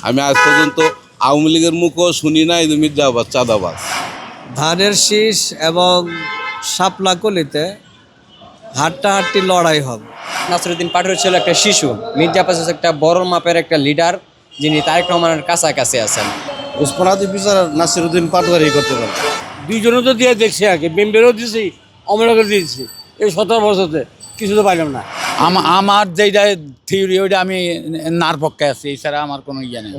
আমি আজ পর্যন্ত আওয়ামী লীগের মুখও শুনি নাই যে মির্জা আব্বাস চাঁদাবাজ। ধানের শীষ এবং শাপলাকলিতে হাড্ডাহাড্ডি লড়াই হবে। নাসিরুদ্দিন পাটোয়ারি ছিল একটা শিশু, মির্জা আব্বাস একটা বড় মাপের একটা লিডার, যিনি তারেক রহমানের কাছাকাছি আছেন। উসমানাদি বিচার নাসিরুদ্দিন পাটোয়ারি করতে পারে। দুইজনও তো দিয়ে দেখছি আগে, মেম্বারও দিয়েছি, অমলকে দিয়েছি। এই 17 বছরতে কিছু তো পাইলাম না। আমার যেটা থিওরি ওইটা আমি নার পক্ষে আছি, এছাড়া আমার কোনো ইয়ে নেই।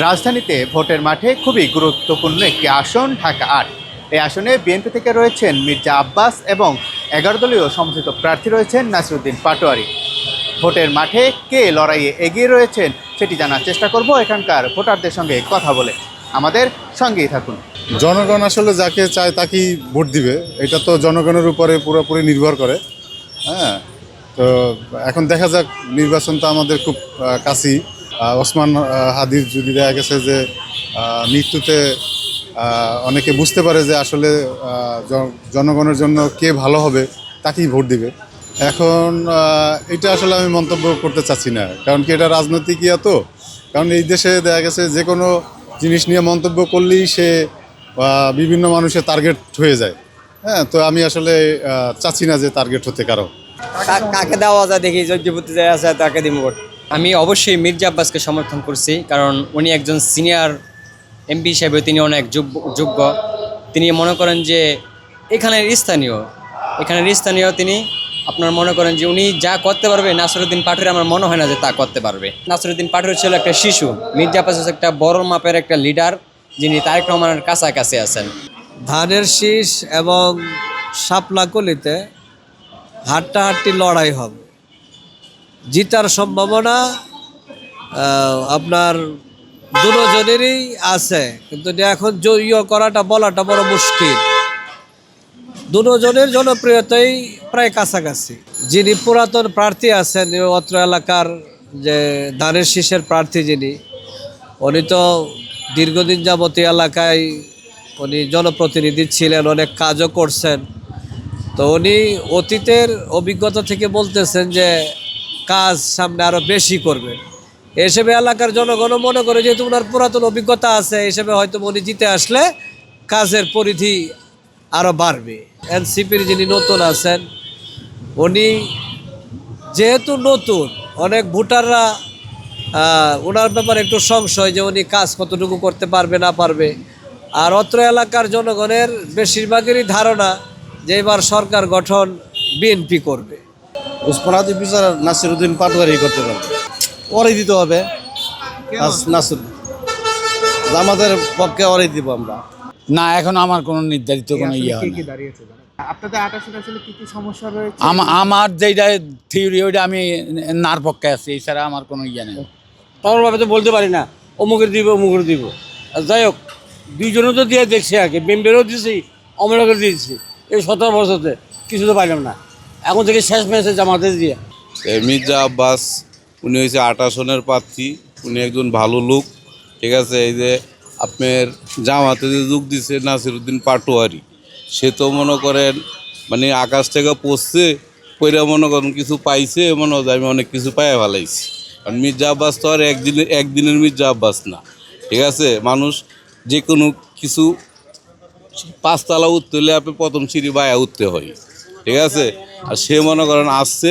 রাজধানীতে ভোটের মাঠে খুবই গুরুত্বপূর্ণ একটি আসন ঢাকা ৮। এই আসনে বিএনপি থেকে রয়েছেন মির্জা আব্বাস এবং 11 দলীয় সমর্থিত প্রার্থী রয়েছেন নাসিরুদ্দিন পাটোয়ারি। ভোটের মাঠে কে লড়াইয়ে এগিয়ে রয়েছেন সেটি জানার চেষ্টা করব এখানকার ভোটারদের সঙ্গে কথা বলে। আমাদের সঙ্গেই থাকুন। জনগণ আসলে যাকে চায় তাকেই ভোট দিবে, এটা তো জনগণের উপরে পুরোপুরি নির্ভর করে। হ্যাঁ, তো এখন দেখা যাক, নির্বাচন তো আমাদের খুব কাছেই। ওসমান হাদির যদি দেখা গেছে যে মৃত্যুতে অনেকে বুঝতে পারে যে আসলে জনগণের জন্য কে ভালো হবে তাকেই ভোট দিবে। এখন এটা আসলে আমি মন্তব্য করতে চাচ্ছি না, কারণ কি এটা রাজনৈতিক ইয়া তো। কারণ এই দেশে দেখা গেছে যে কোনো জিনিস নিয়ে মন্তব্য করলেই সে বিভিন্ন মানুষের টার্গেট হয়ে যায়। হ্যাঁ, তো আমি আসলে চাচ্ছি না যে টার্গেট হতে কারো। কাকে দেওয়া যায় দেখি, জয়পুরতে যায় আছে তাকে দিব ভোট। আমি অবশ্যই মির্জা আব্বাসকে সমর্থন করছি, কারণ উনি একজন সিনিয়র এমপি হিসেবে তিনি অনেক যোগ্য। তিনি মনে করেন যে এখানের স্থানীয় তিনি আপনার মনে করেন যে উনি যা করতে পারবে নাসিরুদ্দিন পাটোয়ারি আমার মনে হয় না যে তা করতে পারবে। নাসিরুদ্দিন পাটোয়ারি ছিল একটা শিশু, মির্জা আব্বাস একটা বড় মাপের একটা লিডার, যিনি তারেক রহমানের কাছাকাছি আছেন। ধানের শীষ এবং শাপলাকলিতে হাড্ডাহাড্ডি লড়াই হবে। জিতার সম্ভাবনা আপনার দুজনেরই আছে, কিন্তু এখন জয়ী করাটা বলাটা বড় মুশকিল। দুজনের জনপ্রিয়তাই প্রায় কাছাকাছি। যিনি পুরাতন প্রার্থী আছেন অত্র এলাকার, যে ধানের শীষের প্রার্থী যিনি, উনি তো দীর্ঘদিন যাবত এলাকায় উনি জনপ্রতিনিধি ছিলেন, অনেক কাজও করছেন। তো উনি অতীতের অভিজ্ঞতা থেকে বলতেছেন যে কাজ সামনে আরও বেশি করবেন। এসবে এলাকার জনগণও মনে করে যেহেতু ওনার পুরাতন অভিজ্ঞতা আছে, এসবে হয়তো উনি জিতে আসলে কাজের পরিধি আরও বাড়বে। এনসিপির যিনি নতুন আছেন, উনি যেহেতু নতুন, অনেক ভোটাররা ওনার ব্যাপারে একটু সংশয় যে উনি কাজ কতটুকু করতে পারবে না পারবে। আর অত্র এলাকার জনগণের বেশিরভাগেরই ধারণা যে এবার সরকার গঠন বিএনপি করবে। উসমানাদি বিচার নাসিরুদ্দিন পাটোয়ারি করতে পারে। ওরাই দিতে হবে নাসির, আমাদের পক্ষে ওরাই দিব আমরা। না, এখন আমার কোনো নির্ধারিত কোনো ইয়ে হয় না। আপনাদের 28 আসলে কি সমস্যা রয়েছে? আমার যেটা থিওরি ওইটা আমি নার পক্ষে আছি, এছাড়া আমার কোনো ইয়ে নেই। তরলভাবে তো বলতে পারি না অমুকের দিব অমুকের দিব। যাই হোক, দুইজনও তো দিয়ে দেখছি আগে, মেম্বারও দিয়েছি, অমলকে দিয়েছি। এই 17 বছরতে কিছু তো পাইলাম না। এখন থেকে শেষ ম্যাচে জামাতে দিয়ে মির্জা আব্বাস উনি হয়েছে ৮ আসনের প্রার্থী। উনি একজন ভালো লোক, ঠিক আছে। এই যে আপনার জামাতে যে যোগ দিচ্ছে নাসিরুদ্দিন পাটোয়ারি, সে তো মনে করেন মানে আকাশ থেকে পড়ছে, পইরা মনে করেন কিছু পাইছে, মনে হয় আমি অনেক কিছু পাইয়া ফেলাইছি। কারণ মির্জা আব্বাস তো আর একদিনের মির্জা আব্বাস না, ঠিক আছে। মানুষ যে কোনো কিছু 5 তলা উঠতে হলে আপনি প্রথম সিঁড়ি বায়া উঠতে হয়, ঠিক আছে। আর সে মনে করেন আসছে,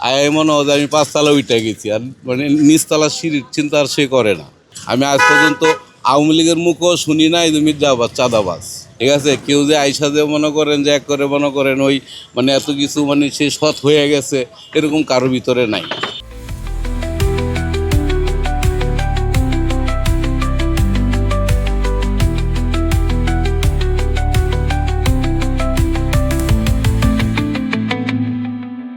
আয় মনে হয় আমি 5 তলা উঠে গেছি, আর মানে নিচতলার সিঁড়ির চিন্তা আর সে করে না। আমি আজ পর্যন্ত আওয়ামী লীগের মুখও শুনি নাই যে মির্জা আব্বাস চাঁদাবাজ, ঠিক আছে। কেউ যে আইসা যে মনে করেন যে এক করে মনে করেন ওই মানে এত কিছু মানে সে সৎ হয়ে গেছে, এরকম কারোর ভিতরে নাই।